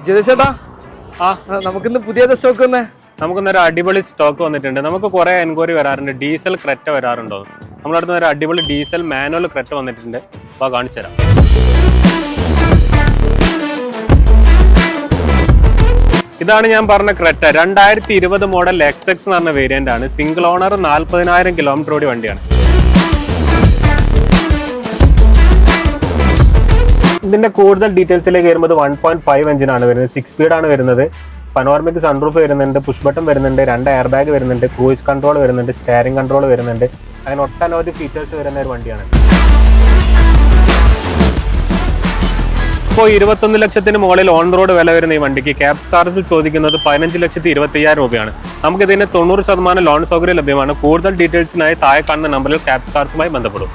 ജിതേഷേട്ടാ, നമുക്കിന്ന് പുതിയ സ്റ്റോക്ക് തന്നെ. നമുക്കിന്നൊരു അടിപൊളി സ്റ്റോക്ക് വന്നിട്ടുണ്ട്. നമുക്ക് കുറെ എൻക്വയറി വരാറുണ്ട്, ഡീസൽ ക്രെറ്റ വരാറുണ്ടോ. നമ്മുടെ അടുത്ത് ഒരു അടിപൊളി ഡീസൽ മാനുവൽ ക്രെറ്റ വന്നിട്ടുണ്ട്. അപ്പോൾ കാണിച്ചു തരാം. ഇതാണ് ഞാൻ പറഞ്ഞ ക്രെറ്റ. 2020 മോഡൽ XX എന്ന് പറഞ്ഞ വേരിയന്റ് ആണ്. സിംഗിൾ ഓണർ, 40,000 കിലോമീറ്റർ ഓടി വണ്ടിയാണ്. ഇതിന്റെ കൂടുതൽ ഡീറ്റെയിൽസിലേക്ക് വരുമ്പോൾ 1.5 എഞ്ചിനാണ് വരുന്നത്. 6 സ്പീഡാണ് വരുന്നത്. പനോർമിക് സൺറൂഫ് വരുന്നുണ്ട്, പുഷ് ബട്ടൺ വരുന്നുണ്ട്, 2 എയർ ബാഗ് വരുന്നുണ്ട്, ക്രൂയിസ് കൺട്രോൾ വരുന്നുണ്ട്, സ്റ്റിയറിംഗ് കൺട്രോൾ വരുന്നുണ്ട്. അങ്ങനെ ഒട്ടനവധി ഫീച്ചേഴ്സ് വരുന്ന ഒരു വണ്ടിയാണ്. ഇപ്പോൾ 21 ലക്ഷത്തിന് മുകളിൽ ഓൺ റോഡ് വില വരുന്ന ഈ വണ്ടിക്ക് ക്യാബ്സ് കാർസിൽ ചോദിക്കുന്നത് 15,25,000 രൂപയാണ്. നമുക്കിതിന് 90% ലോൺ സൗകര്യം ലഭ്യമാണ്. കൂടുതൽ ഡീറ്റെയിൽസിനായി താഴെ കാണുന്ന നമ്പറിൽ ക്യാബ്സ് കാർസുമായി ബന്ധപ്പെടും.